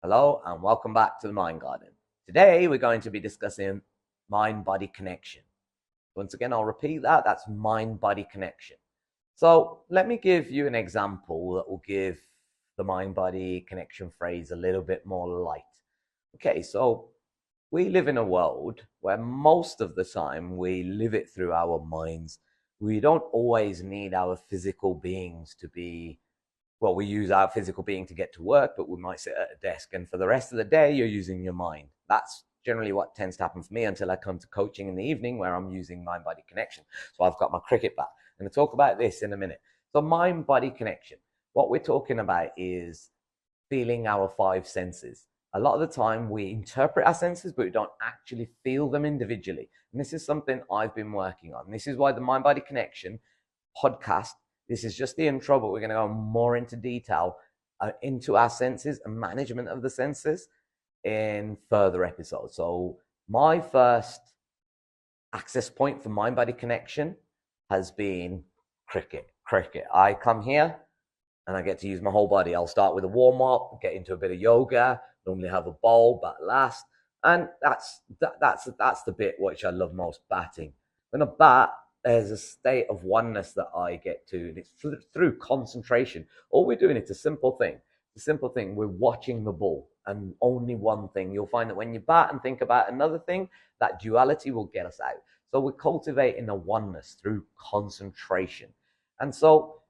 Hello and welcome back to the Mind Garden. Today we're going to be discussing mind-body connection. Once again, I'll repeat that. That's mind-body connection. So let me give you an example that will give the mind-body connection phrase a little bit more light. Okay, so we live in a world where most of the time we live it through our minds. We don't always need our physical beings to be we use our physical being to get to work, but we might sit at a desk. And for the rest of the day, you're using your mind. That's generally what tends to happen for me until I come to coaching in the evening where I'm using mind-body connection. So I've got my cricket bat. I'm going to talk about this in a minute. So mind-body connection. What we're talking about is feeling our five senses. A lot of the time we interpret our senses, but we don't actually feel them individually. And this is something I've been working on. This is why the mind-body connection podcast, this is just the intro, but we're going to go more into detail into our senses and management of the senses in further episodes. So my first access point for mind-body connection has been cricket. I come here and I get to use my whole body. I'll start with a warm-up, get into a bit of yoga, normally have a bowl, bat last. And that's the bit which I love most, batting. When I bat, there's a state of oneness that I get to, and it's through concentration. All we're doing, it's a simple thing. The simple thing, we're watching the ball and only one thing. You'll find that when you bat and think about another thing, that duality will get us out. So we're cultivating a oneness through concentration. And so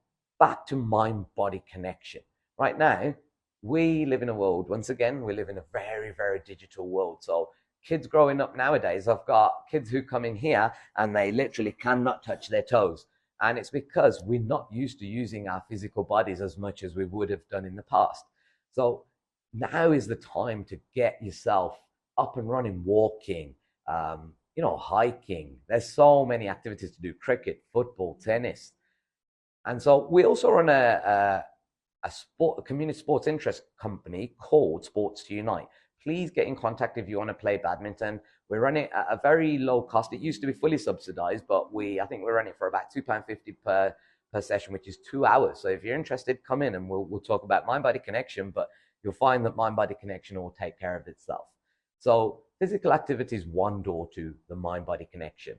back to mind-body connection. Right now, we live in a world, once again, we live in a very, very digital world. So kids growing up nowadays, I've got kids who come in here and they literally cannot touch their toes. And it's because we're not used to using our physical bodies as much as we would have done in the past. So now is the time to get yourself up and running, walking, hiking. There's so many activities to do: cricket, football, tennis. And so we also run a community sports interest company called Sports to Unite. Please get in contact if you want to play badminton. We're running at a very low cost. It used to be fully subsidized, but I think we're running for about £2.50 per session, which is 2 hours. So if you're interested, come in and we'll talk about mind-body connection, but you'll find that mind-body connection will take care of itself. So physical activity is one door to the mind-body connection.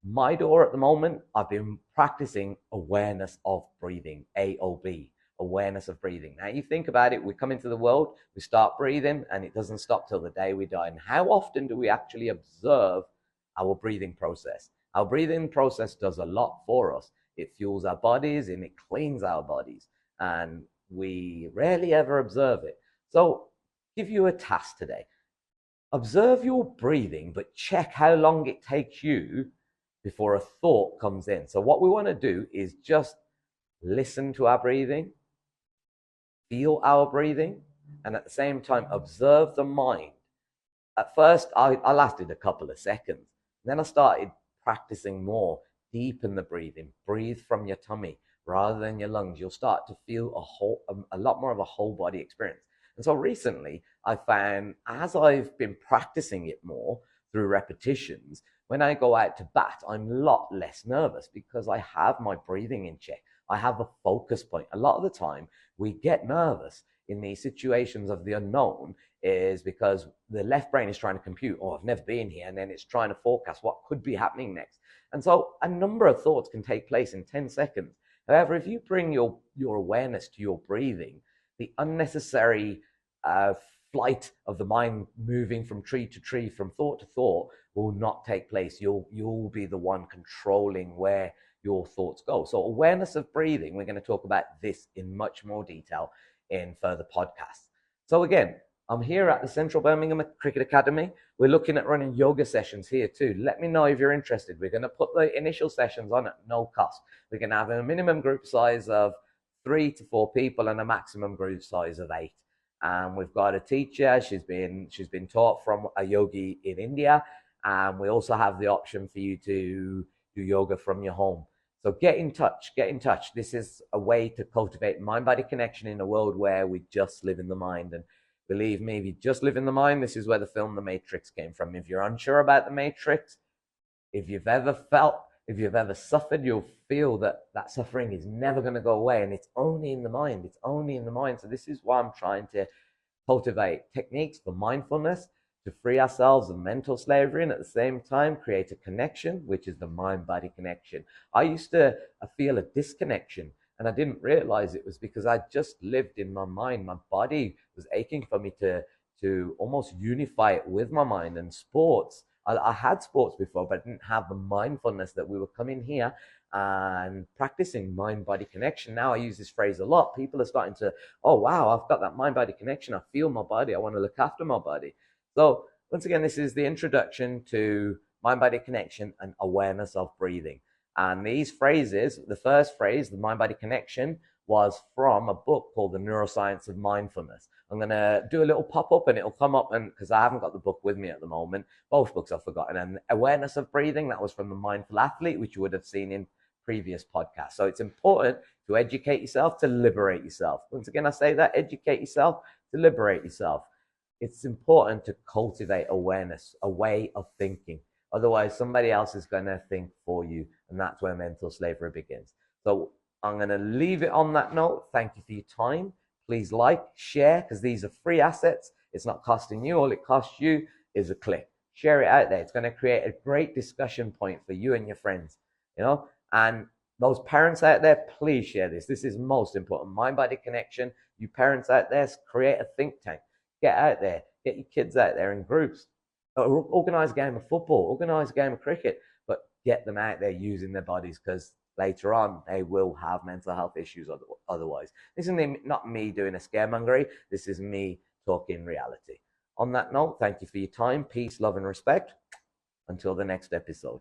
My door at the moment, I've been practicing awareness of breathing, AOB. Awareness of breathing. Now you think about it, we come into the world, we start breathing, and it doesn't stop till the day we die. And how often do we actually observe our breathing process? Our breathing process does a lot for us. It fuels our bodies and it cleans our bodies, and we rarely ever observe it. So give you a task today. Observe your breathing, but check how long it takes you before a thought comes in. So what we want to do is just listen to our breathing, feel our breathing, and at the same time observe the mind. At first, I lasted a couple of seconds. Then I started practicing more. Deepen the breathing. Breathe from your tummy rather than your lungs. You'll start to feel a lot more of a whole body experience. And so recently, I found as I've been practicing it more through repetitions, when I go out to bat, I'm a lot less nervous because I have my breathing in check. I have a focus point. A lot of the time, we get nervous in these situations of the unknown is because the left brain is trying to compute, oh, I've never been here, and then it's trying to forecast what could be happening next. And so a number of thoughts can take place in 10 seconds. However, if you bring your awareness to your breathing, the unnecessary flight of the mind moving from tree to tree, from thought to thought, will not take place. You'll be the one controlling where your thoughts go. So awareness of breathing, we're going to talk about this in much more detail in further podcasts. So again, I'm here at the Central Birmingham Cricket Academy. We're looking at running yoga sessions here too. Let me know if you're interested. We're going to put the initial sessions on at no cost. We're going to have a minimum group size of 3 to 4 people and a maximum group size of 8. And we've got a teacher. She's been taught from a yogi in India. And we also have the option for you to do yoga from your home. So get in touch. This is a way to cultivate mind-body connection in a world where we just live in the mind. And believe me, if you just live in the mind, this is where the film The Matrix came from. If you're unsure about The Matrix, if you've ever suffered, you'll feel that suffering is never going to go away. And it's only in the mind. So this is why I'm trying to cultivate techniques for mindfulness to free ourselves of mental slavery and at the same time create a connection, which is the mind-body connection. I used to feel a disconnection and I didn't realize it was because I just lived in my mind. My body was aching for me to almost unify it with my mind. And sports, I had sports before, but I didn't have the mindfulness that we were coming here and practicing mind-body connection. Now I use this phrase a lot. People are starting to, oh wow, I've got that mind-body connection. I feel my body. I want to look after my body. So once again, this is the introduction to mind-body connection and awareness of breathing. And these phrases, the first phrase, the mind-body connection, was from a book called The Neuroscience of Mindfulness. I'm going to do a little pop-up and it'll come up, and because I haven't got the book with me at the moment, both books I've forgotten. And awareness of breathing, that was from The Mindful Athlete, which you would have seen in previous podcasts. So it's important to educate yourself, to liberate yourself. Once again, I say that, educate yourself, to liberate yourself. It's important to cultivate awareness, a way of thinking. Otherwise, somebody else is going to think for you, and that's where mental slavery begins. So I'm going to leave it on that note. Thank you for your time. Please like, share, because these are free assets. It's not costing you. All it costs you is a click. Share it out there. It's going to create a great discussion point for you and your friends, and those parents out there, please share this. This is most important. Mind-body connection. You parents out there, create a think tank. Get out there. Get your kids out there in groups. Organize a game of football. Organize a game of cricket. But get them out there using their bodies, because later on they will have mental health issues otherwise. This is not me doing a scaremongery. This is me talking reality. On that note, thank you for your time. Peace, love, and respect. Until the next episode.